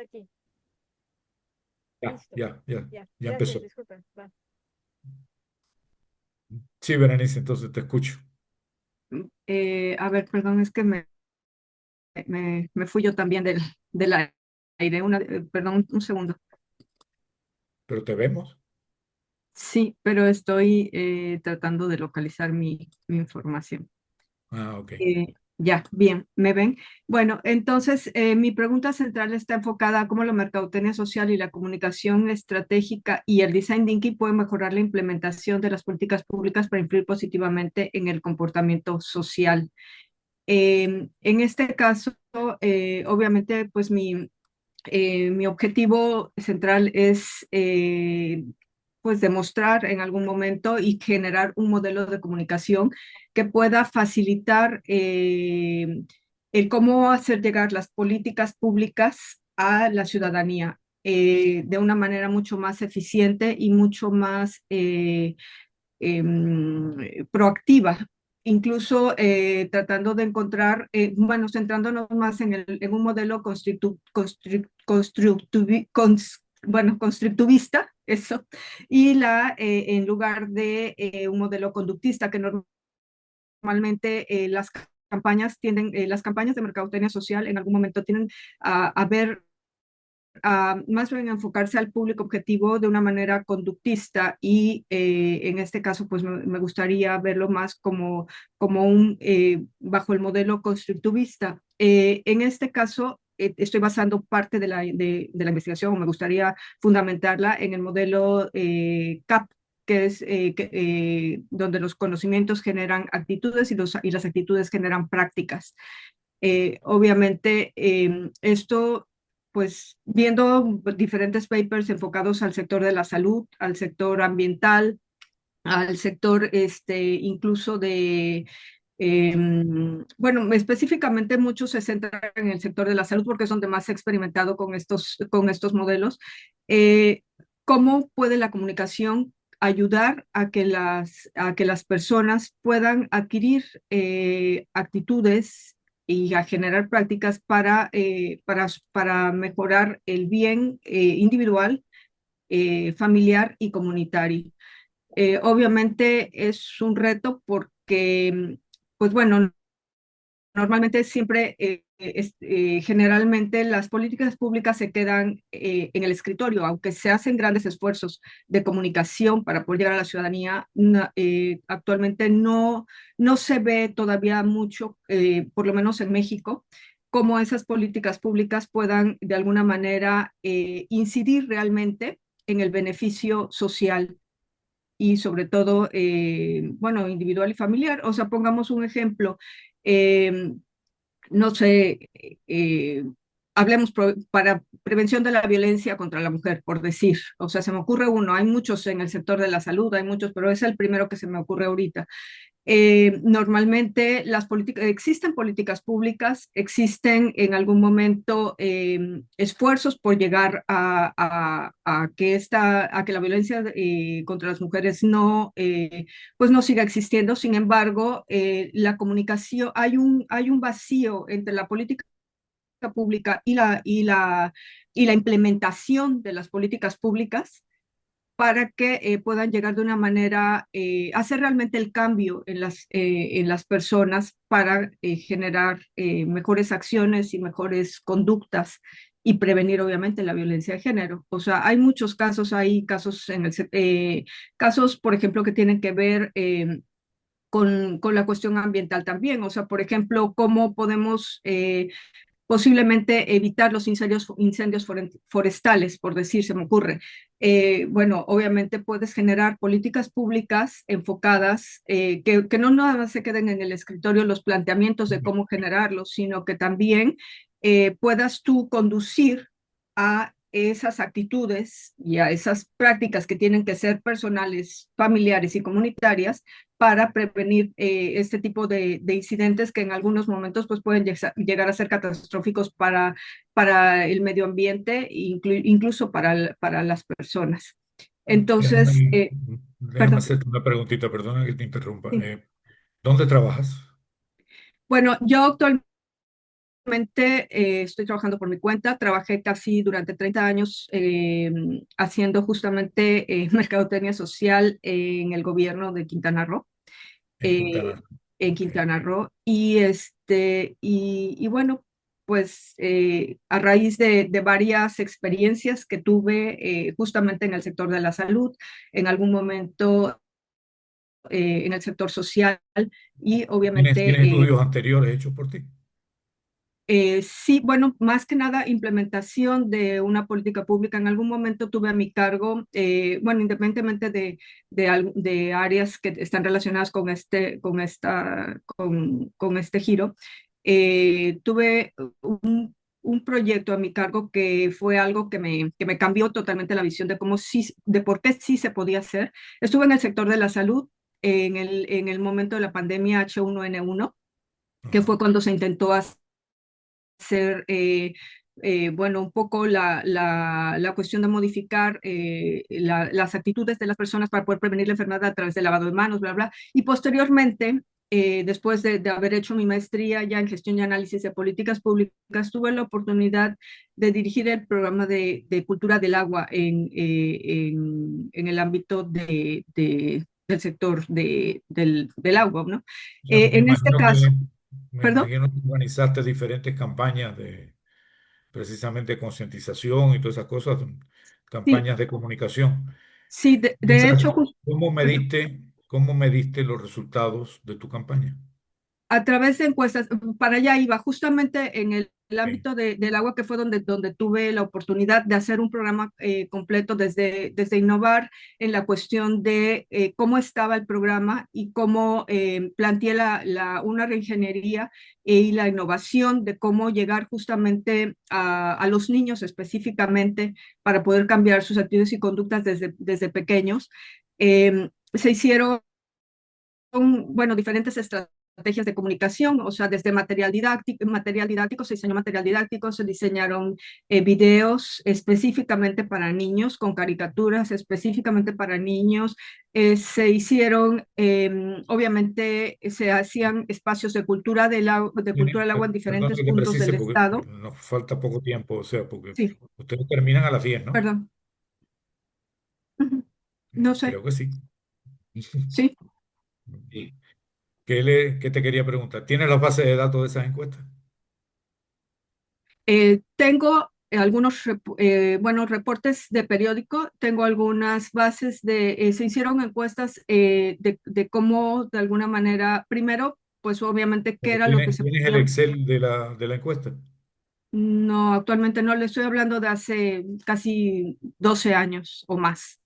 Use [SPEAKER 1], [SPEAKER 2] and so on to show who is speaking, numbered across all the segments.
[SPEAKER 1] aquí.
[SPEAKER 2] Ya,
[SPEAKER 1] Listo.
[SPEAKER 2] ya, ya,
[SPEAKER 1] Ya.
[SPEAKER 2] ya
[SPEAKER 1] Gracias,
[SPEAKER 2] empezó.
[SPEAKER 1] disculpen. Va.
[SPEAKER 2] Sí, Berenice, entonces te escucho.
[SPEAKER 1] A ver, perdón, es que me fui yo también del aire. Perdón, un segundo.
[SPEAKER 2] Pero te vemos.
[SPEAKER 1] Sí, pero estoy tratando de localizar mi información.
[SPEAKER 2] Ah, ok.
[SPEAKER 1] Ya, bien, ¿me ven? Bueno, entonces mi pregunta central está enfocada a cómo la mercadotecnia social y la comunicación estratégica y el design thinking pueden mejorar la implementación de las políticas públicas para influir positivamente en el comportamiento social. En este caso, obviamente, pues mi objetivo central es pues demostrar en algún momento y generar un modelo de comunicación que pueda facilitar el cómo hacer llegar las políticas públicas a la ciudadanía de una manera mucho más eficiente y mucho más proactiva, incluso tratando de encontrar, bueno, centrándonos más en un modelo bueno, constructivista, eso, y en lugar de un modelo conductista que normalmente las campañas de mercadotecnia social en algún momento tienen a ver más bien enfocarse al público objetivo de una manera conductista y en este caso pues me gustaría verlo más como bajo el modelo constructivista. En este caso estoy basando parte de la investigación o me gustaría fundamentarla en el modelo CAP que es donde los conocimientos generan actitudes y las actitudes generan prácticas. Obviamente, esto, pues viendo diferentes papers enfocados al sector de la salud, al sector ambiental, al sector incluso bueno, específicamente muchos se centran en el sector de la salud porque es donde más he experimentado con estos modelos. Eh, ¿Cómo puede la comunicación ayudar a que las personas puedan adquirir actitudes y a generar prácticas para mejorar el bien individual, familiar y comunitario? Obviamente es un reto porque, pues bueno, normalmente siempre, generalmente las políticas públicas se quedan en el escritorio, aunque se hacen grandes esfuerzos de comunicación para poder llegar a la ciudadanía, actualmente no se ve todavía mucho, por lo menos en México, cómo esas políticas públicas puedan de alguna manera incidir realmente en el beneficio social y sobre todo, bueno, individual y familiar. O sea, pongamos un ejemplo, eh, no sé, hablemos para prevención de la violencia contra la mujer, por decir. O sea, se me ocurre uno, hay muchos en el sector de la salud, hay muchos, pero es el primero que se me ocurre ahorita. Normalmente existen políticas públicas, existen en algún momento esfuerzos por llegar a que la violencia contra las mujeres pues no siga existiendo. Sin embargo, la comunicación, hay un vacío entre la política pública y la implementación de las políticas públicas para que puedan llegar de una manera, hacer realmente el cambio en las personas para generar mejores acciones y mejores conductas y prevenir obviamente la violencia de género. O sea, hay muchos casos, hay casos casos, por ejemplo, que tienen que ver con la cuestión ambiental también. O sea, por ejemplo, cómo podemos posiblemente evitar los incendios forestales, por decir, se me ocurre. Bueno, obviamente puedes generar políticas públicas enfocadas que no nada más se queden en el escritorio los planteamientos de cómo generarlos, sino que también puedas tú conducir a esas actitudes y a esas prácticas que tienen que ser personales, familiares y comunitarias para prevenir este tipo de incidentes que en algunos momentos pues, pueden llegar a ser catastróficos para el medio ambiente, incluso para las personas. Entonces,
[SPEAKER 2] Déjame, déjame
[SPEAKER 1] perdón,
[SPEAKER 2] hacerte una preguntita, perdona que te interrumpa.
[SPEAKER 1] sí.
[SPEAKER 2] ¿Dónde trabajas?
[SPEAKER 1] Bueno, yo actualmente estoy trabajando por mi cuenta. Trabajé casi durante 30 años haciendo justamente mercadotecnia social en el gobierno de Quintana Roo.
[SPEAKER 2] en
[SPEAKER 1] eh,
[SPEAKER 2] Quintana Roo.
[SPEAKER 1] en
[SPEAKER 2] Ok.
[SPEAKER 1] Quintana Roo. Y bueno, pues a raíz de varias experiencias que tuve justamente en el sector de la salud, en algún momento en el sector social y
[SPEAKER 2] ¿Tienes
[SPEAKER 1] obviamente
[SPEAKER 2] estudios anteriores hechos por ti?
[SPEAKER 1] sí, bueno, más que nada implementación de una política pública. En algún momento tuve a mi cargo, bueno, independientemente de áreas que están relacionadas con este giro, tuve un proyecto a mi cargo que fue algo que me cambió totalmente la visión de cómo sí, de por qué sí se podía hacer. Estuve en el sector de la salud en el momento de la pandemia H1N1, que
[SPEAKER 2] Ajá.
[SPEAKER 1] fue cuando se intentó hacer, bueno, un poco la cuestión de modificar las actitudes de las personas para poder prevenir la enfermedad a través del lavado de manos, bla, bla. Y posteriormente, después de haber hecho mi maestría ya en gestión y análisis de políticas públicas, tuve la oportunidad de dirigir el programa de cultura del agua en el ámbito del sector del agua, ¿no?
[SPEAKER 2] O sea,
[SPEAKER 1] En este caso,
[SPEAKER 2] me
[SPEAKER 1] perdón.
[SPEAKER 2] imagino que organizaste diferentes campañas de precisamente concientización y todas esas cosas,
[SPEAKER 1] Sí,
[SPEAKER 2] campañas de comunicación.
[SPEAKER 1] sí, de
[SPEAKER 2] Esa-
[SPEAKER 1] hecho, perdón,
[SPEAKER 2] cómo mediste los resultados de tu campaña?
[SPEAKER 1] a través de encuestas, para allá iba, justamente en el
[SPEAKER 2] Sí.
[SPEAKER 1] ámbito del agua, que fue donde tuve la oportunidad de hacer un programa completo desde innovar en la cuestión de cómo estaba el programa y cómo planteé una reingeniería y la innovación de cómo llegar justamente a los niños específicamente para poder cambiar sus actitudes y conductas desde pequeños. Se hicieron bueno, diferentes estrategias de comunicación, o sea, desde material didáctico, se diseñó material didáctico, se diseñaron videos específicamente para niños, con caricaturas específicamente para niños, se hicieron, obviamente, se hacían espacios de cultura del agua en
[SPEAKER 2] Perdón
[SPEAKER 1] diferentes
[SPEAKER 2] que te
[SPEAKER 1] puntos
[SPEAKER 2] precise
[SPEAKER 1] del
[SPEAKER 2] porque
[SPEAKER 1] estado.
[SPEAKER 2] nos falta poco tiempo, o sea, porque
[SPEAKER 1] Sí,
[SPEAKER 2] ustedes terminan a las 10, ¿no?
[SPEAKER 1] perdón. Ujú. No sé,
[SPEAKER 2] Creo que sí.
[SPEAKER 1] sí.
[SPEAKER 2] ¿Y qué te quería preguntar? ¿Tienes las bases de datos de esas encuestas?
[SPEAKER 1] Tengo algunos buenos reportes de periódico, tengo algunas bases se hicieron encuestas de cómo de alguna manera, primero, pues obviamente qué
[SPEAKER 2] Pero
[SPEAKER 1] era lo que se
[SPEAKER 2] tienes el
[SPEAKER 1] podía,
[SPEAKER 2] Excel de la encuesta.
[SPEAKER 1] no, actualmente no, le estoy hablando de hace casi 12 años o más.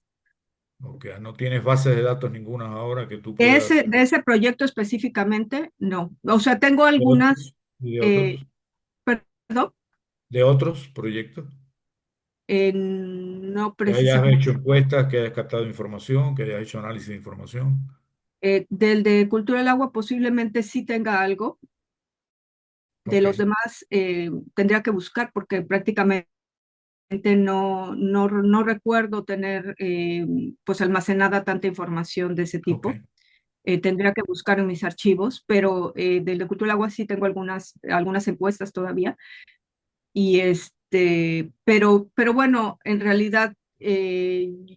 [SPEAKER 2] Ok, no tienes bases de datos ninguna ahora que tú puedas.
[SPEAKER 1] De ese proyecto específicamente, no. O sea, tengo
[SPEAKER 2] ¿De
[SPEAKER 1] algunas,
[SPEAKER 2] otros? ¿Y de
[SPEAKER 1] eh,
[SPEAKER 2] otros?
[SPEAKER 1] perdón,
[SPEAKER 2] ¿De otros proyectos?
[SPEAKER 1] no
[SPEAKER 2] Que hayas
[SPEAKER 1] precisamente.
[SPEAKER 2] hecho encuestas, que hayas captado información, que hayas hecho análisis de información.
[SPEAKER 1] Del de cultura del agua posiblemente sí tenga algo. De
[SPEAKER 2] Ok,
[SPEAKER 1] los demás tendría que buscar porque prácticamente no recuerdo tener pues almacenada tanta información de ese
[SPEAKER 2] ok.
[SPEAKER 1] tipo. Tendría que buscar en mis archivos, pero del de cultura del agua sí tengo algunas encuestas todavía. Pero bueno, en realidad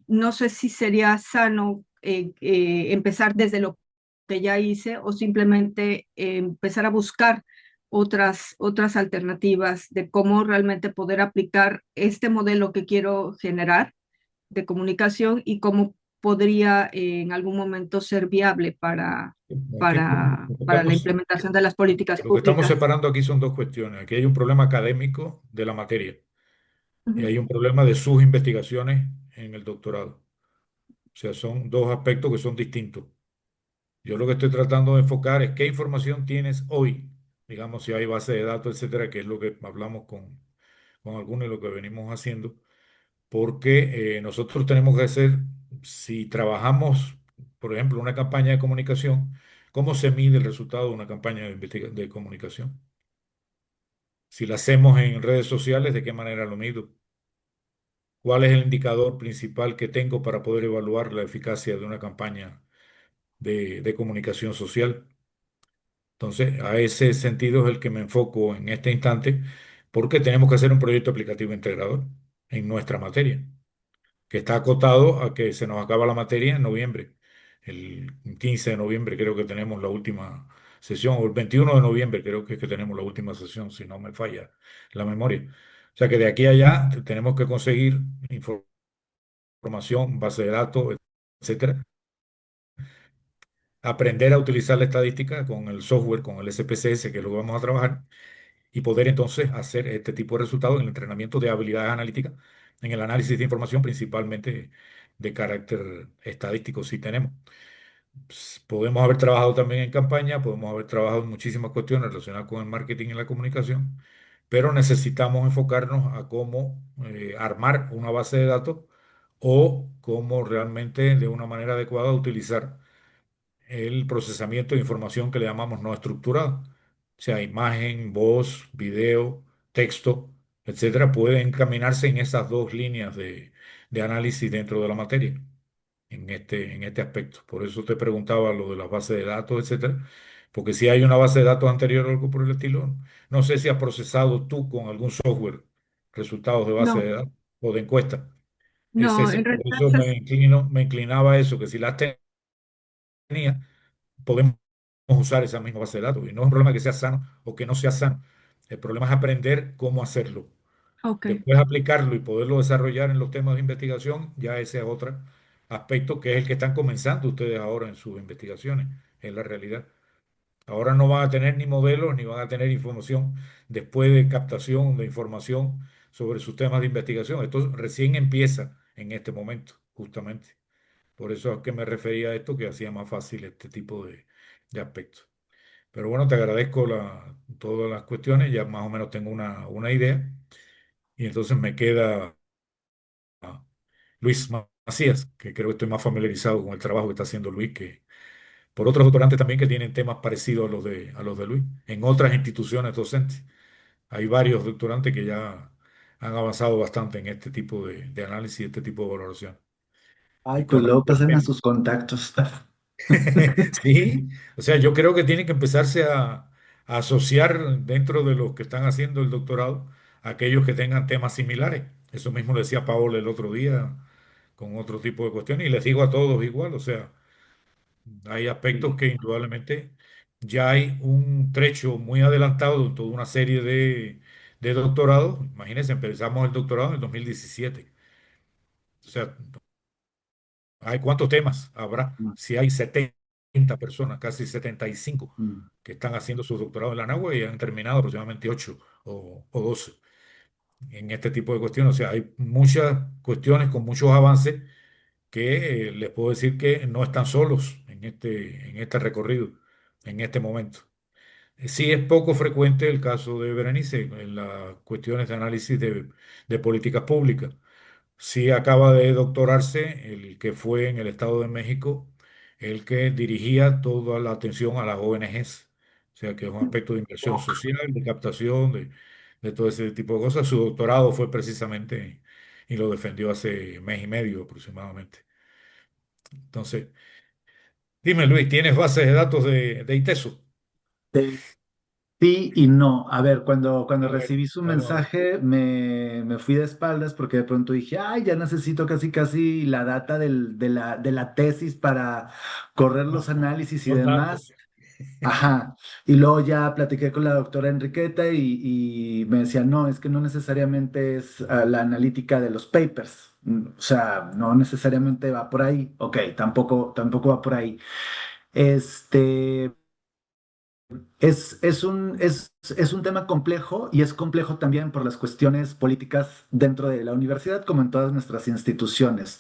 [SPEAKER 1] no sé si sería sano empezar desde lo que ya hice o simplemente empezar a buscar otras alternativas de cómo realmente poder aplicar este modelo que quiero generar de comunicación y cómo podría en algún momento ser viable para,
[SPEAKER 2] Aquí
[SPEAKER 1] para, para la implementación de las políticas
[SPEAKER 2] lo que estamos
[SPEAKER 1] públicas.
[SPEAKER 2] separando aquí son dos cuestiones. Aquí hay un problema académico de la materia y
[SPEAKER 1] Ujú.
[SPEAKER 2] hay un problema de sus investigaciones en el doctorado. O sea, son dos aspectos que son distintos. Yo lo que estoy tratando de enfocar es qué información tienes hoy, digamos, si hay base de datos, etcétera, que es lo que hablamos con algunos y lo que venimos haciendo, porque nosotros tenemos que hacer, si trabajamos, por ejemplo, una campaña de comunicación, ¿cómo se mide el resultado de una campaña de comunicación? Si la hacemos en redes sociales, ¿de qué manera lo mido? ¿Cuál es el indicador principal que tengo para poder evaluar la eficacia de una campaña de comunicación social? Entonces, a ese sentido es el que me enfoco en este instante, porque tenemos que hacer un proyecto aplicativo integrador en nuestra materia, que está acotado a que se nos acaba la materia en noviembre. El 15 de noviembre creo que tenemos la última sesión, o el 21 de noviembre creo que es que tenemos la última sesión, si no me falla la memoria. O sea que de aquí a allá tenemos que conseguir información, base de datos, etcétera. Aprender a utilizar la estadística con el software, con el SPSS, que es lo que vamos a trabajar, y poder entonces hacer este tipo de resultados en el entrenamiento de habilidades analíticas, en el análisis de información, principalmente de carácter estadístico, si tenemos. Podemos haber trabajado también en campaña, podemos haber trabajado en muchísimas cuestiones relacionadas con el marketing y la comunicación, pero necesitamos enfocarnos a cómo armar una base de datos o cómo realmente de una manera adecuada utilizar el procesamiento de información que le llamamos no estructurada. O sea, imagen, voz, video, texto, etcétera, pueden encaminarse en esas dos líneas de análisis dentro de la materia, en este aspecto. Por eso te preguntaba lo de las bases de datos, etcétera, porque si hay una base de datos anterior o algo por el estilo, no sé si has procesado tú con algún software resultados de base
[SPEAKER 1] No,
[SPEAKER 2] de datos o de encuesta. Es
[SPEAKER 1] no,
[SPEAKER 2] ese,
[SPEAKER 1] en
[SPEAKER 2] por
[SPEAKER 1] realidad
[SPEAKER 2] eso me inclinaba a eso, que si las tenía, podemos usar esa misma base de datos. Y no es un problema que sea sano o que no sea sano. El problema es aprender cómo hacerlo.
[SPEAKER 1] ok.
[SPEAKER 2] Después aplicarlo y poderlo desarrollar en los temas de investigación, ya ese es otro aspecto que es el que están comenzando ustedes ahora en sus investigaciones, en la realidad. Ahora no van a tener ni modelos ni van a tener información después de captación de información sobre sus temas de investigación. Esto recién empieza en este momento, justamente. Por eso es que me refería a esto, que hacía más fácil este tipo de aspectos. Pero bueno, te agradezco todas las cuestiones, ya más o menos tengo una idea. Y entonces me queda Luis Macías, que creo que estoy más familiarizado con el trabajo que está haciendo Luis, que por otros doctorantes también que tienen temas parecidos a los de Luis, en otras instituciones docentes. Hay varios doctorantes que ya han avanzado bastante en este tipo de análisis, este tipo de valoración.
[SPEAKER 3] Ay,
[SPEAKER 2] Y
[SPEAKER 3] pues
[SPEAKER 2] con
[SPEAKER 3] luego pasen a
[SPEAKER 2] razón.
[SPEAKER 3] sus contactos.
[SPEAKER 2] Sí, o sea, yo creo que tienen que empezarse a asociar dentro de los que están haciendo el doctorado a aquellos que tengan temas similares. Eso mismo le decía Paola el otro día con otro tipo de cuestiones y les digo a todos igual, o sea, hay aspectos
[SPEAKER 3] Sí.
[SPEAKER 2] que indudablemente ya hay un trecho muy adelantado en toda una serie de doctorados. Imagínense, empezamos el doctorado en el 2017. O sea, ¿hay cuántos temas habrá?
[SPEAKER 3] Mm,
[SPEAKER 2] Si hay 70 personas, casi 75,
[SPEAKER 3] mm.
[SPEAKER 2] que están haciendo su doctorado en la NAUA y han terminado aproximadamente 8 o 12 en este tipo de cuestiones. O sea, hay muchas cuestiones con muchos avances que les puedo decir que no están solos en este recorrido, en este momento. Sí es poco frecuente el caso de Berenice en las cuestiones de análisis de políticas públicas. Sí acaba de doctorarse el que fue en el Estado de México, el que dirigía toda la atención a las ONGs. O sea, que es un aspecto de inversión
[SPEAKER 3] Oh,
[SPEAKER 2] social, de captación, de todo ese tipo de cosas. Su doctorado fue precisamente, y lo defendió hace mes y medio aproximadamente. Entonces, dime Luis, ¿tienes bases de datos de ITESO?
[SPEAKER 3] sí y no. A ver, cuando
[SPEAKER 2] A ver,
[SPEAKER 3] recibí su
[SPEAKER 2] vamos a ver.
[SPEAKER 3] mensaje me fui de espaldas porque de pronto dije, ay, ya necesito casi casi la data de la tesis para correr los análisis y
[SPEAKER 2] Los datos.
[SPEAKER 3] demás. Ajá. Y luego ya platiqué con la doctora Enriqueta y me decía, no, es que no necesariamente es la analítica de los papers. O sea, no necesariamente va por ahí. Ok, tampoco va por ahí. Este, es un tema complejo y es complejo también por las cuestiones políticas dentro de la universidad, como en todas nuestras instituciones.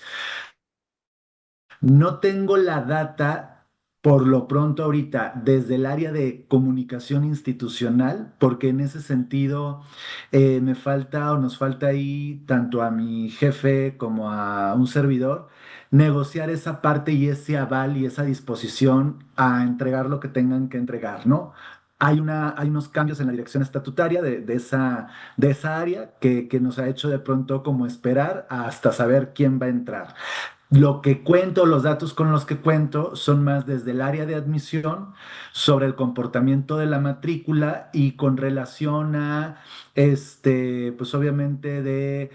[SPEAKER 3] No tengo la data por lo pronto ahorita desde el área de comunicación institucional, porque en ese sentido me falta o nos falta ahí tanto a mi jefe como a un servidor negociar esa parte y ese aval y esa disposición a entregar lo que tengan que entregar, ¿no? Hay unos cambios en la dirección estatutaria de esa área que nos ha hecho de pronto como esperar hasta saber quién va a entrar. lo que cuento, los datos con los que cuento son más desde el área de admisión sobre el comportamiento de la matrícula y con relación a, pues obviamente de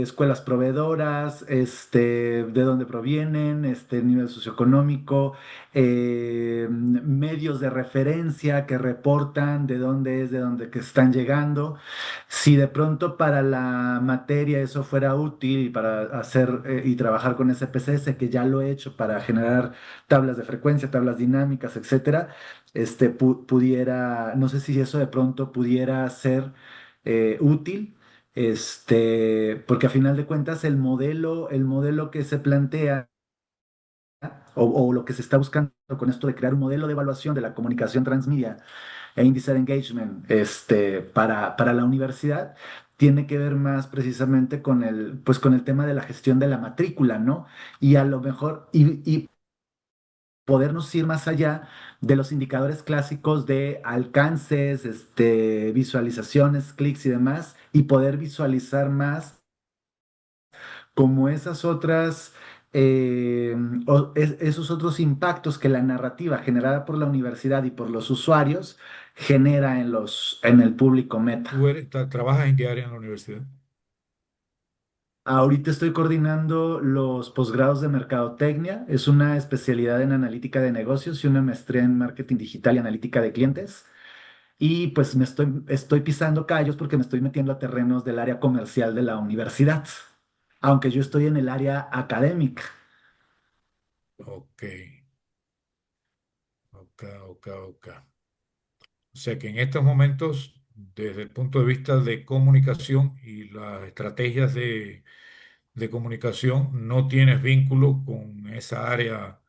[SPEAKER 3] escuelas proveedoras, de dónde provienen, nivel socioeconómico, medios de referencia que reportan de dónde es, de dónde que están llegando. Si de pronto para la materia eso fuera útil y para hacer y trabajar con SPSS, que ya lo he hecho para generar tablas de frecuencia, tablas dinámicas, etcétera, pudiera, no sé si eso de pronto pudiera ser útil, porque a final de cuentas el modelo que se plantea o lo que se está buscando con esto de crear un modelo de evaluación de la comunicación transmedia e índice de engagement para la universidad tiene que ver más precisamente pues con el tema de la gestión de la matrícula, ¿no? Y a lo mejor, y podernos ir más allá de los indicadores clásicos de alcances, visualizaciones, clics y demás, y poder visualizar más como esas otras, eh, esos otros impactos que la narrativa generada por la universidad y por los usuarios genera en el público
[SPEAKER 2] Tú
[SPEAKER 3] meta.
[SPEAKER 2] trabajas en qué área en la universidad.
[SPEAKER 3] Ahorita estoy coordinando los posgrados de mercadotecnia, es una especialidad en analítica de negocios y una maestría en marketing digital y analítica de clientes. Y pues estoy pisando callos porque me estoy metiendo a terrenos del área comercial de la universidad, aunque yo estoy en el área académica.
[SPEAKER 2] Ok, ok, ok, ok. O sea que en estos momentos, desde el punto de vista de comunicación y las estrategias de comunicación, no tienes vínculo con esa área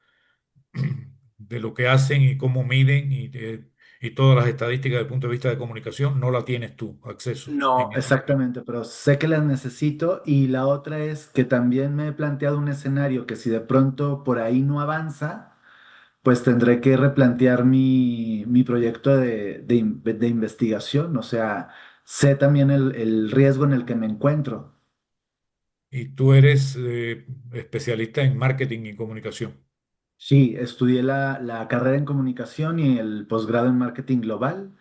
[SPEAKER 2] de lo que hacen y cómo miden y todas las estadísticas desde el punto de vista de comunicación, no la tienes tú, acceso
[SPEAKER 3] No,
[SPEAKER 2] en este momento.
[SPEAKER 3] exactamente, pero sé que las necesito y la otra es que también me he planteado un escenario que si de pronto por ahí no avanza, pues tendré que replantear mi proyecto de investigación, o sea, sé también el riesgo en el que me encuentro.
[SPEAKER 2] Y tú eres especialista en marketing y comunicación.
[SPEAKER 3] Sí, estudié la carrera en comunicación y el posgrado en marketing global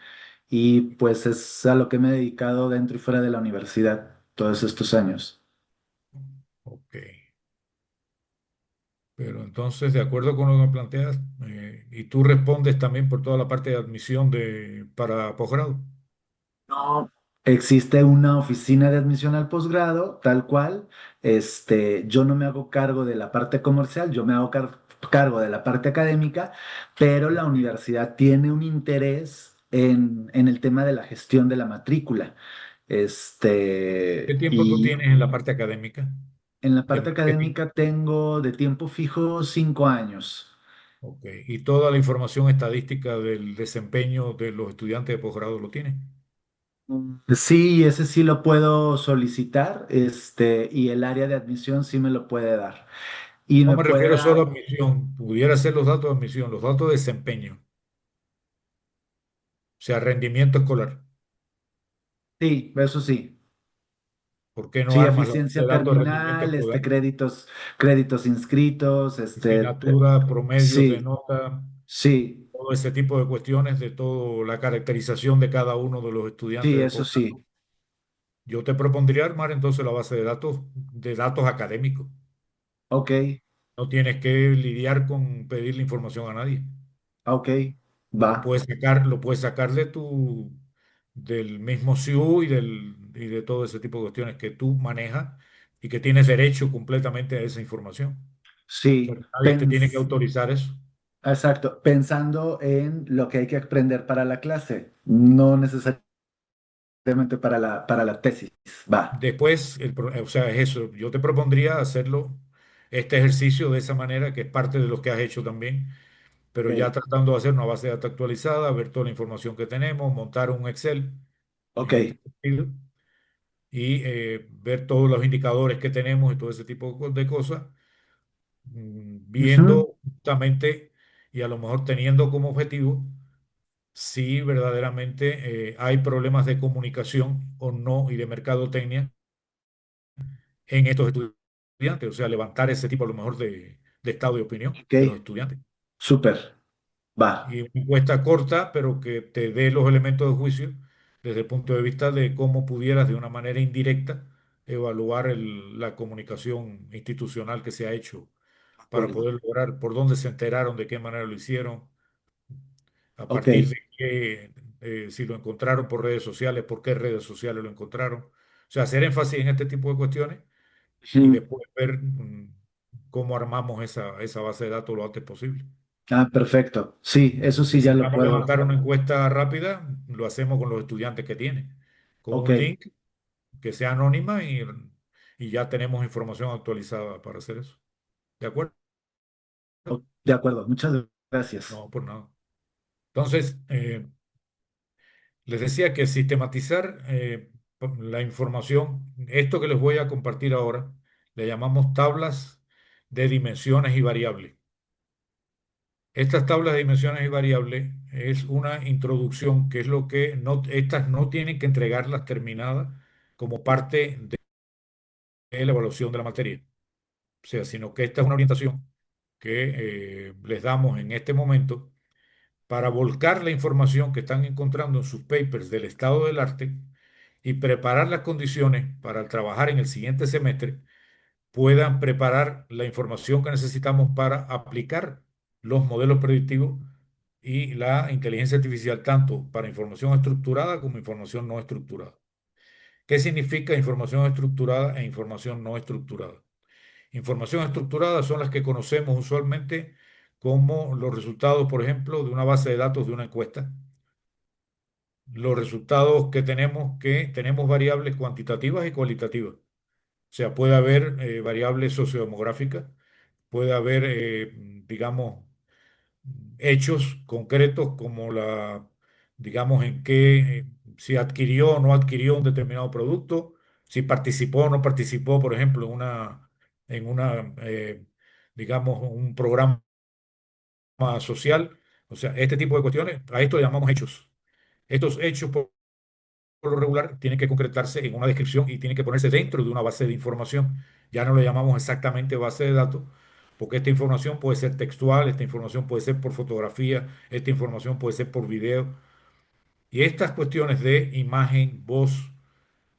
[SPEAKER 3] y pues es a lo que me he dedicado dentro y fuera de la universidad todos estos años.
[SPEAKER 2] Ok. Pero entonces, de acuerdo con lo que me planteas, y tú respondes también por toda la parte de admisión para posgrado.
[SPEAKER 3] No, existe una oficina de admisión al posgrado, tal cual. Yo no me hago cargo de la parte comercial, yo me hago cargo de la parte académica, pero la
[SPEAKER 2] Ok.
[SPEAKER 3] universidad tiene un interés en el tema de la gestión de la matrícula.
[SPEAKER 2] ¿Qué tiempo tú
[SPEAKER 3] Y
[SPEAKER 2] tienes en la parte académica
[SPEAKER 3] en la
[SPEAKER 2] de
[SPEAKER 3] parte
[SPEAKER 2] marketing?
[SPEAKER 3] académica tengo de tiempo fijo 5 años.
[SPEAKER 2] Ok. ¿Y toda la información estadística del desempeño de los estudiantes de posgrado lo tienes?
[SPEAKER 3] Sí, ese sí lo puedo solicitar, y el área de admisión sí me lo puede dar. Y
[SPEAKER 2] No
[SPEAKER 3] me
[SPEAKER 2] me
[SPEAKER 3] puede
[SPEAKER 2] refiero
[SPEAKER 3] dar,
[SPEAKER 2] solo a admisión, pudiera ser los datos de admisión, los datos de desempeño, o sea, rendimiento escolar.
[SPEAKER 3] sí, eso sí.
[SPEAKER 2] ¿Por qué no
[SPEAKER 3] Sí,
[SPEAKER 2] armas la base de
[SPEAKER 3] eficiencia
[SPEAKER 2] datos de rendimiento
[SPEAKER 3] terminal,
[SPEAKER 2] escolar?
[SPEAKER 3] créditos inscritos,
[SPEAKER 2] Asignatura, promedios de
[SPEAKER 3] sí,
[SPEAKER 2] nota,
[SPEAKER 3] sí,
[SPEAKER 2] todo ese tipo de cuestiones, de toda la caracterización de cada uno de los estudiantes
[SPEAKER 3] sí,
[SPEAKER 2] de
[SPEAKER 3] eso
[SPEAKER 2] posgrado.
[SPEAKER 3] sí.
[SPEAKER 2] Yo te propondría armar entonces la base de datos académicos.
[SPEAKER 3] Ok,
[SPEAKER 2] No tienes que lidiar con pedirle información a nadie.
[SPEAKER 3] ok, va,
[SPEAKER 2] Lo puedes sacar del mismo SIU y de todo ese tipo de cuestiones que tú manejas y que tienes derecho completamente a esa información. O sea,
[SPEAKER 3] sí,
[SPEAKER 2] que nadie te tiene que autorizar eso.
[SPEAKER 3] exacto, pensando en lo que hay que aprender para la clase, no necesariamente para la tesis, va,
[SPEAKER 2] Después, o sea, es eso. Yo te propondría hacerlo, este ejercicio de esa manera, que es parte de lo que has hecho también, pero ya
[SPEAKER 3] ok,
[SPEAKER 2] tratando de hacer una base de datos actualizada, ver toda la información que tenemos, montar un Excel
[SPEAKER 3] ok,
[SPEAKER 2] en este sentido y ver todos los indicadores que tenemos y todo ese tipo de cosas,
[SPEAKER 3] ujú,
[SPEAKER 2] viendo justamente y a lo mejor teniendo como objetivo si verdaderamente hay problemas de comunicación o no y de mercadotecnia en estos estudiantes estudiantes, o sea, levantar ese tipo a lo mejor de estado de opinión
[SPEAKER 3] Ok,
[SPEAKER 2] de los estudiantes.
[SPEAKER 3] súper,
[SPEAKER 2] Y
[SPEAKER 3] va.
[SPEAKER 2] una encuesta corta, pero que te dé los elementos de juicio desde el punto de vista de cómo pudieras de una manera indirecta evaluar la comunicación institucional que se ha hecho
[SPEAKER 3] De
[SPEAKER 2] para
[SPEAKER 3] acuerdo.
[SPEAKER 2] poder lograr por dónde se enteraron, de qué manera lo hicieron, a
[SPEAKER 3] Ok,
[SPEAKER 2] partir de qué, si lo encontraron por redes sociales, por qué redes sociales lo encontraron. O sea, hacer énfasis en este tipo de cuestiones y
[SPEAKER 3] ujú.
[SPEAKER 2] después ver cómo armamos esa base de datos lo antes posible.
[SPEAKER 3] Ah, perfecto. Sí, eso sí ya lo
[SPEAKER 2] Necesitamos
[SPEAKER 3] puedo.
[SPEAKER 2] levantar una encuesta rápida, lo hacemos con los estudiantes que tienen, con
[SPEAKER 3] Ok,
[SPEAKER 2] un link que sea anónima y ya tenemos información actualizada para hacer eso. ¿De acuerdo?
[SPEAKER 3] de acuerdo. Muchas gracias.
[SPEAKER 2] No, por nada. Entonces, les decía que sistematizar la información, esto que les voy a compartir ahora, le llamamos tablas de dimensiones y variables. Estas tablas de dimensiones y variables es una introducción, que es lo que no, estas no tienen que entregarlas terminadas como parte de la evaluación de la materia. O sea, sino que esta es una orientación que les damos en este momento para volcar la información que están encontrando en sus papers del estado del arte y preparar las condiciones para trabajar en el siguiente semestre, puedan preparar la información que necesitamos para aplicar los modelos predictivos y la inteligencia artificial, tanto para información estructurada como información no estructurada. ¿Qué significa información estructurada e información no estructurada? Información estructurada son las que conocemos usualmente como los resultados, por ejemplo, de una base de datos de una encuesta. Los resultados que tenemos variables cuantitativas y cualitativas. O sea, puede haber variables sociodemográficas, puede haber, digamos, hechos concretos como digamos, en qué, si adquirió o no adquirió un determinado producto, si participó o no participó, por ejemplo, en una, digamos, un programa social. O sea, este tipo de cuestiones, a esto le llamamos hechos. Estos hechos, por lo regular, tienen que concretarse en una descripción y tienen que ponerse dentro de una base de información. Ya no lo llamamos exactamente base de datos, porque esta información puede ser textual, esta información puede ser por fotografía, esta información puede ser por video. Y estas cuestiones de imagen, voz,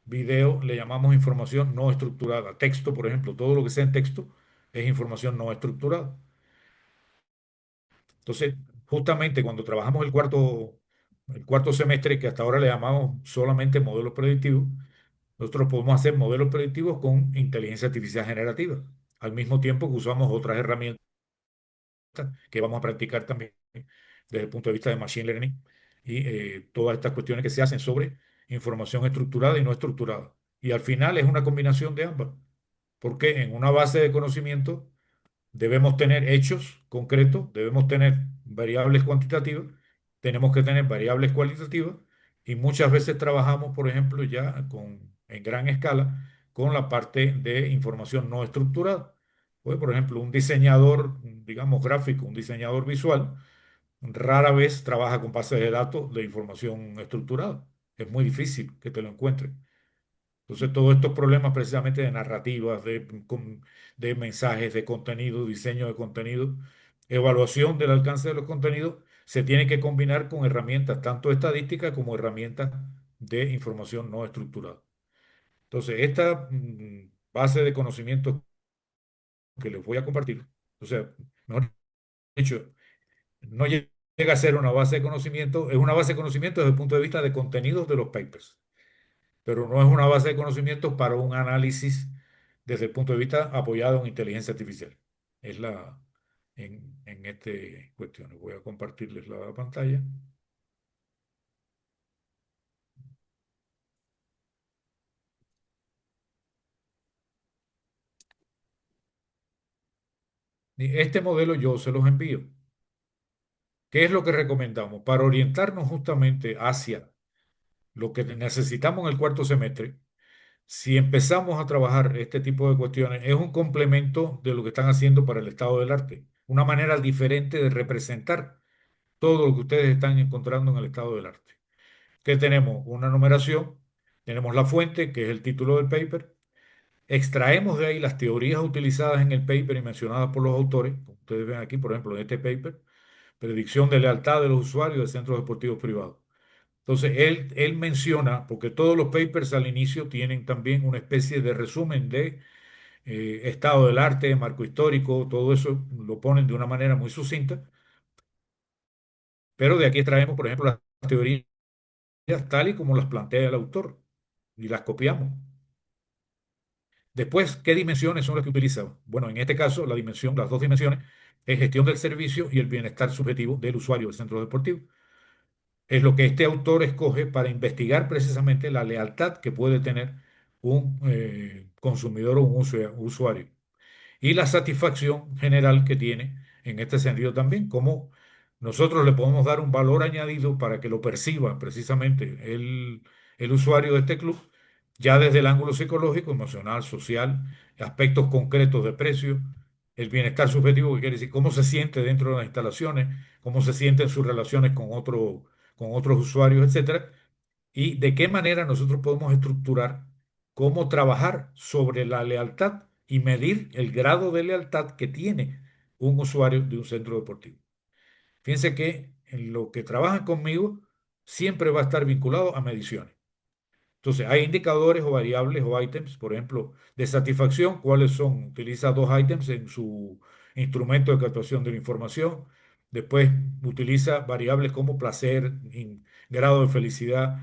[SPEAKER 2] video, le llamamos información no estructurada. Texto, por ejemplo, todo lo que sea en texto es información no estructurada. Entonces, justamente cuando trabajamos el cuarto semestre, que hasta ahora le llamamos solamente modelos predictivos, nosotros podemos hacer modelos predictivos con inteligencia artificial generativa, al mismo tiempo que usamos otras herramientas que vamos a practicar también desde el punto de vista de Machine Learning y todas estas cuestiones que se hacen sobre información estructurada y no estructurada. Y al final es una combinación de ambas, porque en una base de conocimiento debemos tener hechos concretos, debemos tener variables cuantitativas, tenemos que tener variables cualitativas y muchas veces trabajamos, por ejemplo, ya en gran escala con la parte de información no estructurada. Pues, por ejemplo, un diseñador, digamos, gráfico, un diseñador visual, rara vez trabaja con bases de datos de información estructurada. Es muy difícil que te lo encuentres. Entonces, todos estos problemas precisamente de narrativas, de mensajes, de contenido, diseño de contenido, evaluación del alcance de los contenidos, se tienen que combinar con herramientas tanto estadísticas como herramientas de información no estructurada. Entonces, esta base de conocimientos que les voy a compartir, o sea, mejor dicho, no llega a ser una base de conocimiento, es una base de conocimiento desde el punto de vista de contenidos de los papers, pero no es una base de conocimientos para un análisis desde el punto de vista apoyado en inteligencia artificial. Es en este cuestión. Voy a compartirles la pantalla. Y este modelo yo se los envío. ¿Qué es lo que recomendamos? Para orientarnos justamente hacia lo que necesitamos en el cuarto semestre, si empezamos a trabajar este tipo de cuestiones, es un complemento de lo que están haciendo para el estado del arte, una manera diferente de representar todo lo que ustedes están encontrando en el estado del arte. Que tenemos una numeración, tenemos la fuente, que es el título del paper, extraemos de ahí las teorías utilizadas en el paper y mencionadas por los autores. Ustedes ven aquí, por ejemplo, en este paper, predicción de lealtad de los usuarios de centros deportivos privados. Entonces, él menciona, porque todos los papers al inicio tienen también una especie de resumen de estado del arte, marco histórico, todo eso lo ponen de una manera muy sucinta, pero de aquí extraemos, por ejemplo, las teorías tal y como las plantea el autor y las copiamos. Después, ¿qué dimensiones son las que utiliza? Bueno, en este caso, la dimensión, las dos dimensiones, es gestión del servicio y el bienestar subjetivo del usuario del centro deportivo. Es lo que este autor escoge para investigar precisamente la lealtad que puede tener un consumidor o un usuario y la satisfacción general que tiene en este sentido también, como nosotros le podemos dar un valor añadido para que lo perciba precisamente el usuario de este club, ya desde el ángulo psicológico, emocional, social, aspectos concretos de precio, el bienestar subjetivo, que quiere decir cómo se siente dentro de las instalaciones, cómo se siente en sus relaciones con otros usuarios, etcétera, y de qué manera nosotros podemos estructurar cómo trabajar sobre la lealtad y medir el grado de lealtad que tiene un usuario de un centro deportivo. Fíjense que en lo que trabajan conmigo siempre va a estar vinculado a mediciones. Entonces, hay indicadores o variables o ítems, por ejemplo, de satisfacción, ¿cuáles son? Utiliza dos ítems en su instrumento de captación de la información. Después utiliza variables como placer, grado de felicidad,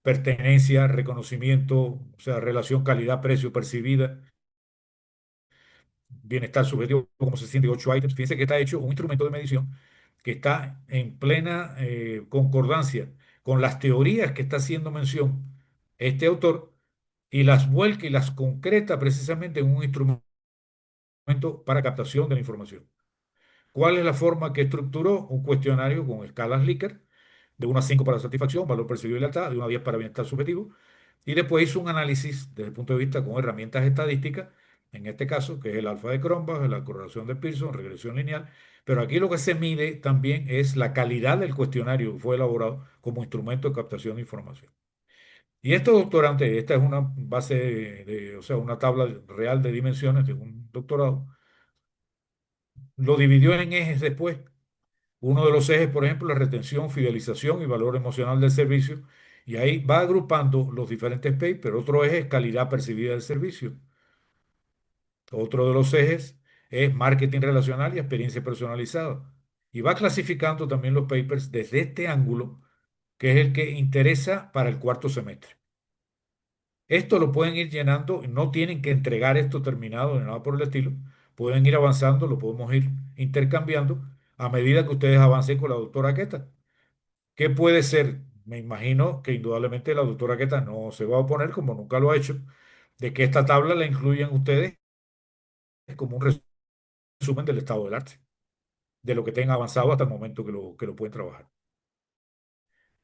[SPEAKER 2] pertenencia, reconocimiento, o sea, relación calidad-precio percibida, bienestar subjetivo, cómo se siente, ocho ítems. Fíjense que está hecho un instrumento de medición que está en plena concordancia con las teorías que está haciendo mención este autor y las vuelca y las concreta precisamente en un instrumento para captación de la información. ¿Cuál es la forma que estructuró? Un cuestionario con escalas Likert, de 1 a 5 para satisfacción, valor percibido y lealtad, de 1 a 10 para bienestar subjetivo, y después hizo un análisis desde el punto de vista con herramientas estadísticas, en este caso, que es el alfa de Cronbach, la correlación de Pearson, regresión lineal, pero aquí lo que se mide también es la calidad del cuestionario que fue elaborado como instrumento de captación de información. Y esto, doctorante, esta es una base o sea, una tabla real de dimensiones de un doctorado, lo dividió en ejes después. Uno de los ejes, por ejemplo, es retención, fidelización y valor emocional del servicio. Y ahí va agrupando los diferentes papers. Otro eje es calidad percibida del servicio. Otro de los ejes es marketing relacional y experiencia personalizada. Y va clasificando también los papers desde este ángulo, que es el que interesa para el cuarto semestre. Esto lo pueden ir llenando, no tienen que entregar esto terminado ni nada por el estilo. Pueden ir avanzando, lo podemos ir intercambiando a medida que ustedes avancen con la doctora Queta. ¿Qué puede ser? Me imagino que indudablemente la doctora Queta no se va a oponer, como nunca lo ha hecho, de que esta tabla la incluyan ustedes como un resumen del estado del arte, de lo que tengan avanzado hasta el momento que lo pueden trabajar.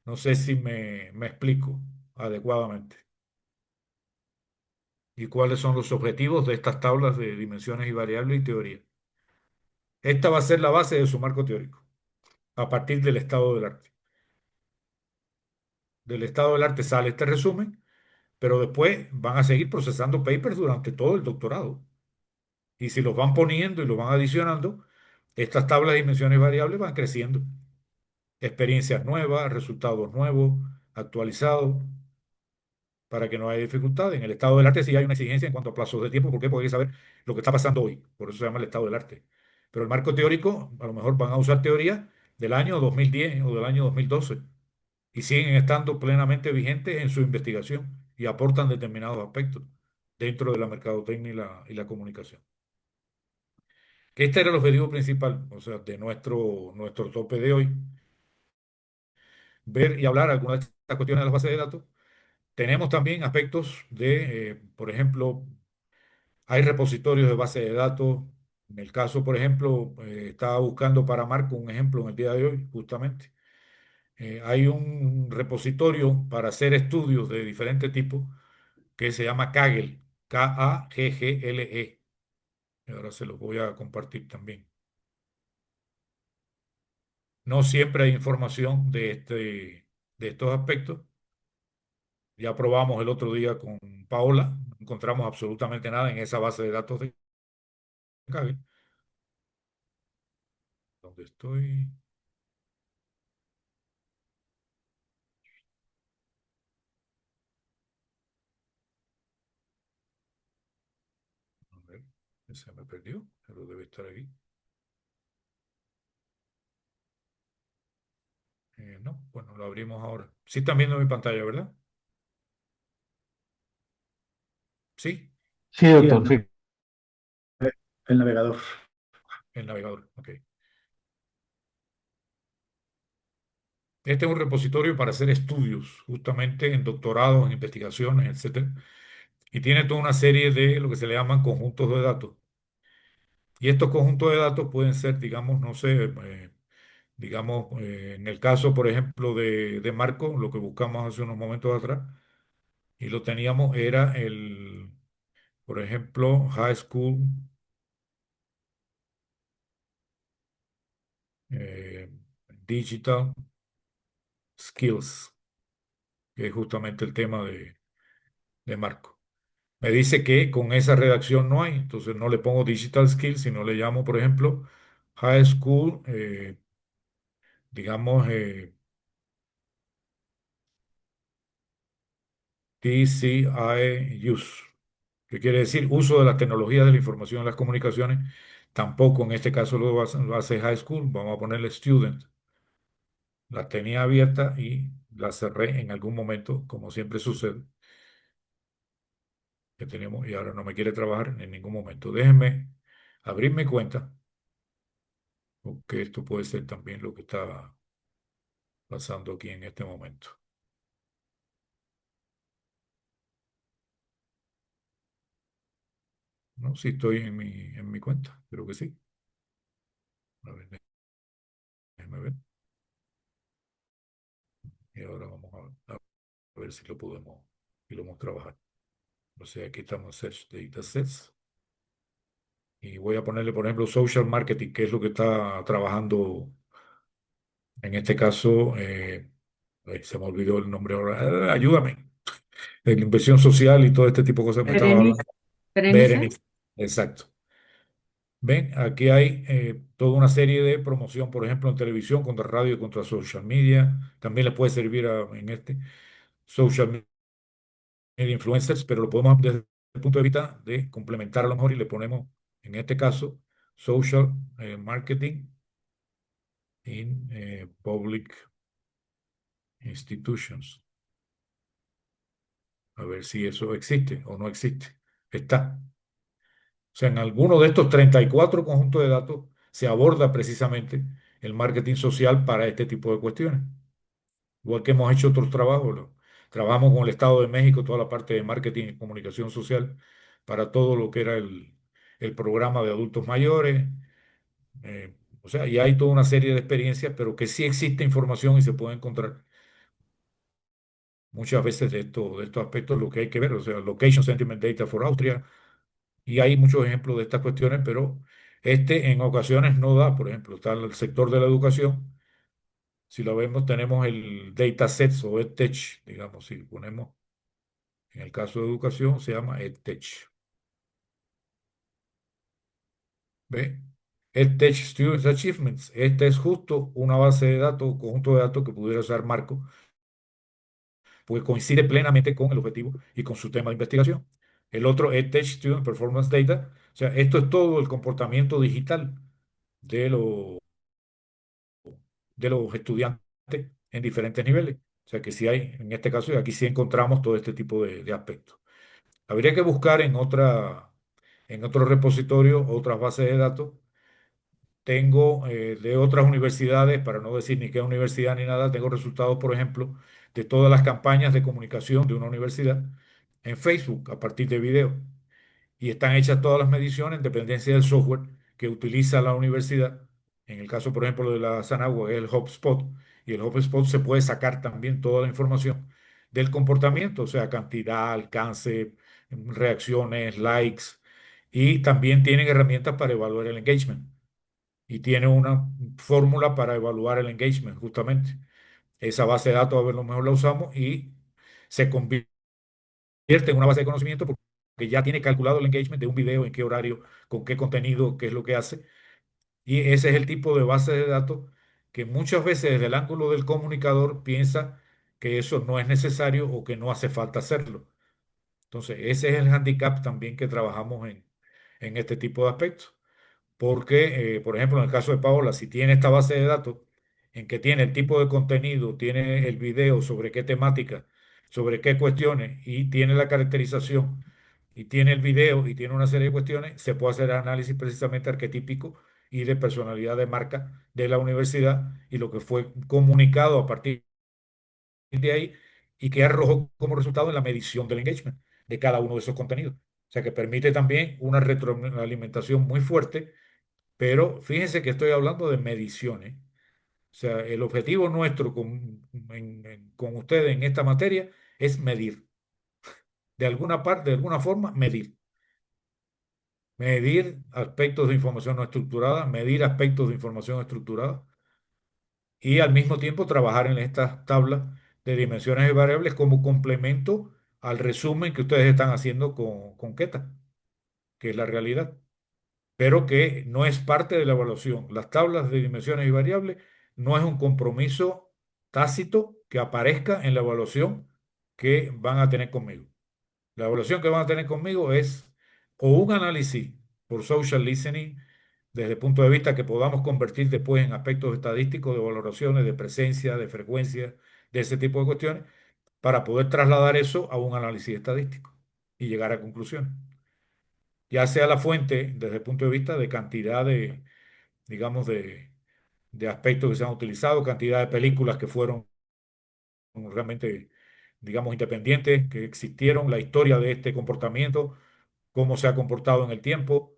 [SPEAKER 2] No sé si me explico adecuadamente. ¿Y cuáles son los objetivos de estas tablas de dimensiones y variables y teoría? Esta va a ser la base de su marco teórico, a partir del estado del arte. Del estado del arte sale este resumen, pero después van a seguir procesando papers durante todo el doctorado. Y si los van poniendo y los van adicionando, estas tablas de dimensiones variables van creciendo. Experiencias nuevas, resultados nuevos, actualizados, para que no haya dificultad. En el estado del arte sí hay una exigencia en cuanto a plazos de tiempo, ¿por qué? Porque hay que saber lo que está pasando hoy. Por eso se llama el estado del arte. Pero el marco teórico, a lo mejor van a usar teorías del año 2010 o del año 2012 y siguen estando plenamente vigentes en su investigación y aportan determinados aspectos dentro de la mercadotecnia y la comunicación. Que este era el objetivo principal, o sea, de nuestro tope de hoy, ver y hablar algunas de estas cuestiones de las bases de datos. Tenemos también aspectos de, por ejemplo, hay repositorios de bases de datos. En el caso, por ejemplo, estaba buscando para Marco un ejemplo en el día de hoy, justamente. Hay un repositorio para hacer estudios de diferentes tipos que se llama Kaggle, Kaggle. Y ahora se los voy a compartir también. No siempre hay información de estos aspectos. Ya probamos el otro día con Paola, no encontramos absolutamente nada en esa base de datos de Kaggle. ¿Dónde estoy? A ver, se me perdió, pero debe estar aquí. No, bueno, lo abrimos ahora. Sí están viendo mi pantalla, ¿verdad? Sí,
[SPEAKER 4] Sí,
[SPEAKER 3] Sí,
[SPEAKER 4] doctor, sí.
[SPEAKER 3] el navegador.
[SPEAKER 2] el navegador. Ok. Este es un repositorio para hacer estudios, justamente en doctorados, en investigaciones, etcétera. Y tiene toda una serie de lo que se le llaman conjuntos de datos. Y estos conjuntos de datos pueden ser, digamos, no sé, digamos, en el caso, por ejemplo, de Marco, lo que buscamos hace unos momentos atrás, y lo teníamos, era el, por ejemplo, High School eh, Digital Skills, que es justamente el tema de Marco. Me dice que con esa redacción no hay, entonces no le pongo Digital Skills, sino le llamo, por ejemplo, High School, digamos, TCI Use, que quiere decir uso de las tecnologías de la información y las comunicaciones. Tampoco en este caso lo hace High School, vamos a ponerle Student. La tenía abierta y la cerré en algún momento, como siempre sucede, que tenemos, y ahora no me quiere trabajar en ningún momento. Déjenme abrir mi cuenta, porque esto puede ser también lo que está pasando aquí en este momento. No, sí estoy en mi cuenta, creo que sí. A ver, déjenme ver. Y ahora vamos a ver si lo podemos, si lo vamos a trabajar. O sea, aquí estamos Search Datasets. Y voy a ponerle, por ejemplo, Social Marketing, que es lo que está trabajando en este caso. Ay, se me olvidó el nombre ahora. Ayúdame. De la inversión social y todo este tipo de cosas que me estaba
[SPEAKER 1] Berenice,
[SPEAKER 2] hablando.
[SPEAKER 1] Berenice.
[SPEAKER 2] Berenice. Exacto. Ven, aquí hay toda una serie de promoción, por ejemplo, en televisión, contra radio y contra social media. También le puede servir en este social media influencers, pero lo podemos desde el punto de vista de complementar a lo mejor y le ponemos, en este caso, social marketing in public institutions. A ver si eso existe o no existe. Está. O sea, en alguno de estos 34 conjuntos de datos se aborda precisamente el marketing social para este tipo de cuestiones. Igual que hemos hecho otros trabajos, trabajamos con el Estado de México, toda la parte de marketing y comunicación social para todo lo que era el programa de adultos mayores. O sea, y hay toda una serie de experiencias, pero que sí existe información y se puede encontrar muchas veces de estos aspectos, lo que hay que ver, o sea, Location Sentiment Data for Austria, y hay muchos ejemplos de estas cuestiones, pero este en ocasiones no da. Por ejemplo, está el sector de la educación. Si lo vemos, tenemos el datasets o EdTech, digamos, si ponemos en el caso de educación, se llama EdTech. ¿Ve? EdTech Students Achievements. Esta es justo una base de datos, conjunto de datos que pudiera usar Marco, porque coincide plenamente con el objetivo y con su tema de investigación. El otro, EdTech Student Performance Data. O sea, esto es todo el comportamiento digital de los estudiantes en diferentes niveles. O sea que sí hay, en este caso, y aquí sí encontramos todo este tipo de aspectos. Habría que buscar en otro repositorio, otras bases de datos. Tengo de otras universidades, para no decir ni qué universidad ni nada, tengo resultados, por ejemplo, de todas las campañas de comunicación de una universidad en Facebook a partir de video y están hechas todas las mediciones en dependencia del software que utiliza la universidad. En el caso, por ejemplo, de la Sanagua, es el HubSpot, y el HubSpot se puede sacar también toda la información del comportamiento, o sea, cantidad, alcance, reacciones, likes, y también tienen herramientas para evaluar el engagement. Y tiene una fórmula para evaluar el engagement, justamente. Esa base de datos, a ver, lo mejor la usamos y se convierte en una base de conocimiento porque ya tiene calculado el engagement de un video, en qué horario, con qué contenido, qué es lo que hace. Y ese es el tipo de base de datos que muchas veces desde el ángulo del comunicador piensa que eso no es necesario o que no hace falta hacerlo. Entonces, ese es el handicap también que trabajamos en este tipo de aspectos. Porque, por ejemplo, en el caso de Paola, si tiene esta base de datos en que tiene el tipo de contenido, tiene el video, sobre qué temática, sobre qué cuestiones, y tiene la caracterización, y tiene el video, y tiene una serie de cuestiones, se puede hacer análisis precisamente arquetípico y de personalidad de marca de la universidad y lo que fue comunicado a partir de ahí y que arrojó como resultado en la medición del engagement de cada uno de esos contenidos. O sea que permite también una retroalimentación muy fuerte, pero fíjense que estoy hablando de mediciones. O sea, el objetivo nuestro con ustedes en esta materia es medir. De alguna parte, de alguna forma, medir. Medir aspectos de información no estructurada, medir aspectos de información estructurada y al mismo tiempo trabajar en estas tablas de dimensiones y variables como complemento al resumen que ustedes están haciendo con Keta, que es la realidad, pero que no es parte de la evaluación. Las tablas de dimensiones y variables no es un compromiso tácito que aparezca en la evaluación que van a tener conmigo. La evaluación que van a tener conmigo es o un análisis por social listening desde el punto de vista que podamos convertir después en aspectos estadísticos de valoraciones de presencia, de frecuencia, de ese tipo de cuestiones, para poder trasladar eso a un análisis estadístico y llegar a conclusiones. Ya sea la fuente desde el punto de vista de cantidad de, digamos, de aspectos que se han utilizado, cantidad de películas que fueron realmente, digamos, independientes, que existieron, la historia de este comportamiento, cómo se ha comportado en el tiempo,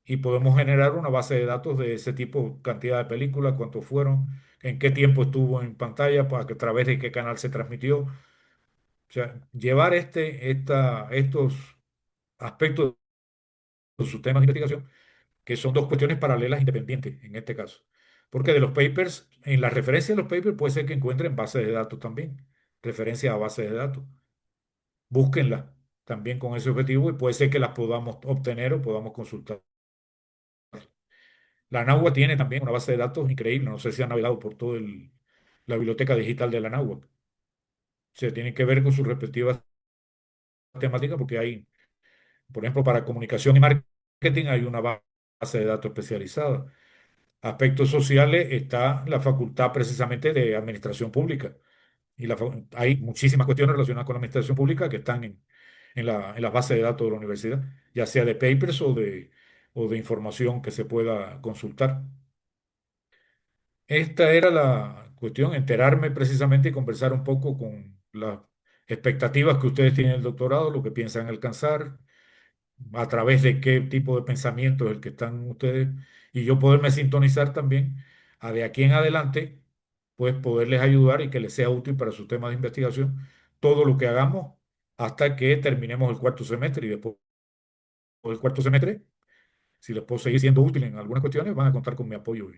[SPEAKER 2] y podemos generar una base de datos de ese tipo, cantidad de películas, cuántos fueron, en qué tiempo estuvo en pantalla, a través de qué canal se transmitió. O sea, llevar estos aspectos de sus temas de investigación, que son dos cuestiones paralelas independientes en este caso. Porque de los papers, en la referencia de los papers puede ser que encuentren bases de datos también, referencias a bases de datos. Búsquenlas también con ese objetivo y puede ser que las podamos obtener o podamos consultar. La Nahua tiene también una base de datos increíble. No sé si han navegado por toda la biblioteca digital de la Nahua. Se tiene que ver con sus respectivas temáticas porque hay, por ejemplo, para comunicación y marketing hay una base de datos especializada. Aspectos sociales está la facultad precisamente de administración pública. Y hay muchísimas cuestiones relacionadas con la administración pública que están en las bases de datos de la universidad, ya sea de papers o de información que se pueda consultar. Esta era la cuestión, enterarme precisamente y conversar un poco con las expectativas que ustedes tienen del doctorado, lo que piensan alcanzar, a través de qué tipo de pensamiento es el que están ustedes, y yo poderme sintonizar también a de aquí en adelante, pues poderles ayudar y que les sea útil para su tema de investigación todo lo que hagamos hasta que terminemos el cuarto semestre y después del cuarto semestre, si les puedo seguir siendo útil en algunas cuestiones, van a contar con mi apoyo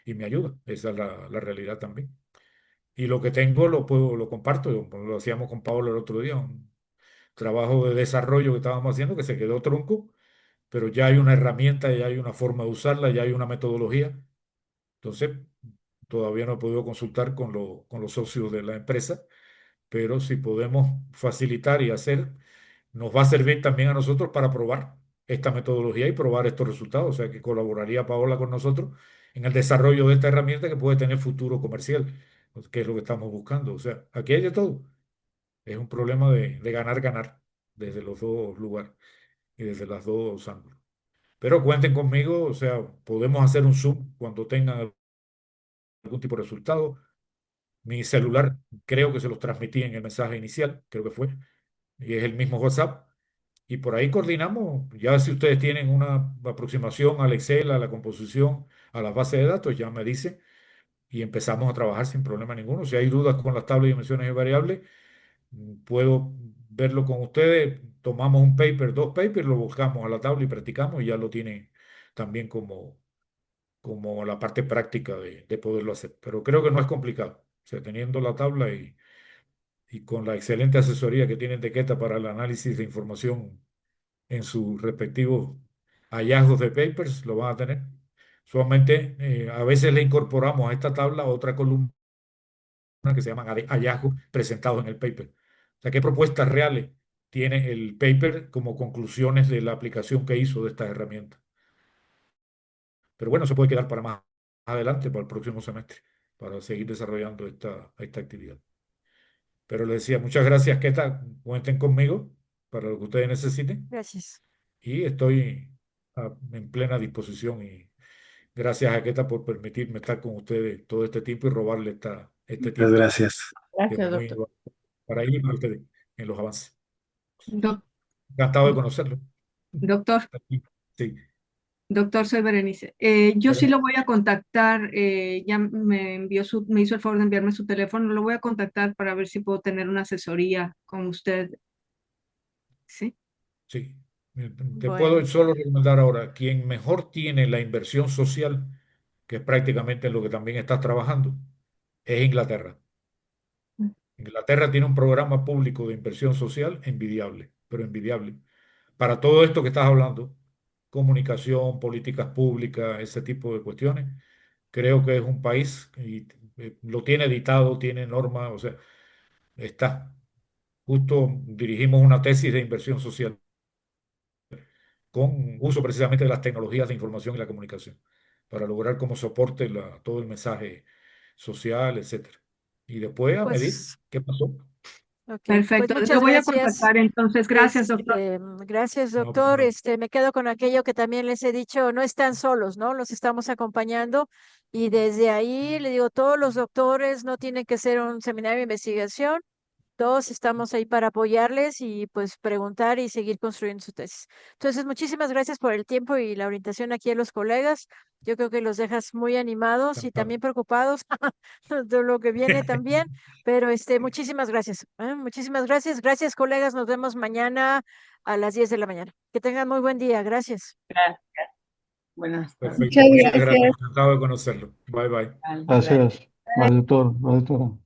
[SPEAKER 2] y mi ayuda. Esa es la realidad también. Y lo que tengo lo comparto, lo hacíamos con Pablo el otro día, un trabajo de desarrollo que estábamos haciendo que se quedó trunco, pero ya hay una herramienta, ya hay una forma de usarla, ya hay una metodología. Entonces, todavía no he podido consultar con los socios de la empresa, pero si podemos facilitar y hacer, nos va a servir también a nosotros para probar esta metodología y probar estos resultados. O sea, que colaboraría Paola con nosotros en el desarrollo de esta herramienta que puede tener futuro comercial, que es lo que estamos buscando. O sea, aquí hay de todo. Es un problema de ganar, ganar desde los dos lugares y desde las dos ángulos. Pero cuenten conmigo, o sea, podemos hacer un Zoom cuando tengan algún tipo de resultado. Mi celular creo que se los transmití en el mensaje inicial, creo que fue, y es el mismo WhatsApp. Y por ahí coordinamos, ya si ustedes tienen una aproximación al Excel, a la composición, a las bases de datos, ya me dicen y empezamos a trabajar sin problema ninguno. Si hay dudas con las tablas de dimensiones y variables, puedo verlo con ustedes, tomamos un paper, dos papers, lo buscamos a la tabla y practicamos y ya lo tienen también como la parte práctica de poderlo hacer. Pero creo que no es complicado, o sea, teniendo la tabla y con la excelente asesoría que tienen de Queta para el análisis de información en sus respectivos hallazgos de papers, lo van a tener. Solamente a veces le incorporamos a esta tabla otra columna que se llaman hallazgos presentados en el paper. O sea, qué propuestas reales tiene el paper como conclusiones de la aplicación que hizo de estas herramientas. Pero bueno, se puede quedar para más adelante, para el próximo semestre, para seguir desarrollando esta actividad. Pero les decía, muchas gracias, Keta, cuenten conmigo para lo que ustedes necesiten
[SPEAKER 4] Gracias.
[SPEAKER 2] y estoy en plena disposición y gracias a Keta por permitirme estar con ustedes todo este tiempo y robarle este
[SPEAKER 3] Muchas
[SPEAKER 2] tiempo
[SPEAKER 3] gracias.
[SPEAKER 2] que es
[SPEAKER 4] Gracias,
[SPEAKER 2] muy
[SPEAKER 4] doctor.
[SPEAKER 2] para ir para ustedes en los avances.
[SPEAKER 1] Doc-
[SPEAKER 2] Encantado de conocerlo.
[SPEAKER 1] Doctor,
[SPEAKER 2] Sí,
[SPEAKER 1] doctor, soy Berenice. Yo sí
[SPEAKER 2] pero
[SPEAKER 1] lo voy a contactar, ya me hizo el favor de enviarme su teléfono, lo voy a contactar para ver si puedo tener una asesoría con usted. ¿Sí?
[SPEAKER 2] sí. Te puedo
[SPEAKER 4] Bueno,
[SPEAKER 2] solo recomendar ahora, quien mejor tiene la inversión social, que es prácticamente en lo que también estás trabajando, es Inglaterra. Inglaterra tiene un programa público de inversión social envidiable, pero envidiable. Para todo esto que estás hablando, comunicación, políticas públicas, ese tipo de cuestiones, creo que es un país y lo tiene editado, tiene normas, o sea, está. Justo dirigimos una tesis de inversión social con uso precisamente de las tecnologías de información y la comunicación para lograr como soporte todo el mensaje social, etcétera. Y después a medir
[SPEAKER 4] pues,
[SPEAKER 2] qué pasó.
[SPEAKER 4] ok. Pues
[SPEAKER 1] Perfecto, lo
[SPEAKER 4] muchas
[SPEAKER 1] voy a
[SPEAKER 4] gracias.
[SPEAKER 1] contactar entonces. Gracias, doctor.
[SPEAKER 4] Gracias,
[SPEAKER 2] No, pues,
[SPEAKER 4] doctor.
[SPEAKER 2] no.
[SPEAKER 4] Me quedo con aquello que también les he dicho, no están solos, ¿no? Los estamos acompañando y desde ahí le digo, todos los doctores no tienen que ser un seminario de investigación. Todos estamos ahí para apoyarles y pues preguntar y seguir construyendo su tesis. Entonces, muchísimas gracias por el tiempo y la orientación aquí a los colegas. Yo creo que los dejas muy animados y
[SPEAKER 2] Encantado.
[SPEAKER 4] también preocupados de lo que viene también, pero muchísimas gracias. Muchísimas gracias. Gracias, colegas. Nos vemos mañana a las 10 de la mañana. Que tengan muy buen día. Gracias.
[SPEAKER 5] Buenas tardes.
[SPEAKER 2] Perfecto, muchas gracias. Encantado de conocerlo. Bye bye.
[SPEAKER 5] Gracias. Bye, doctor. Bye, doctora.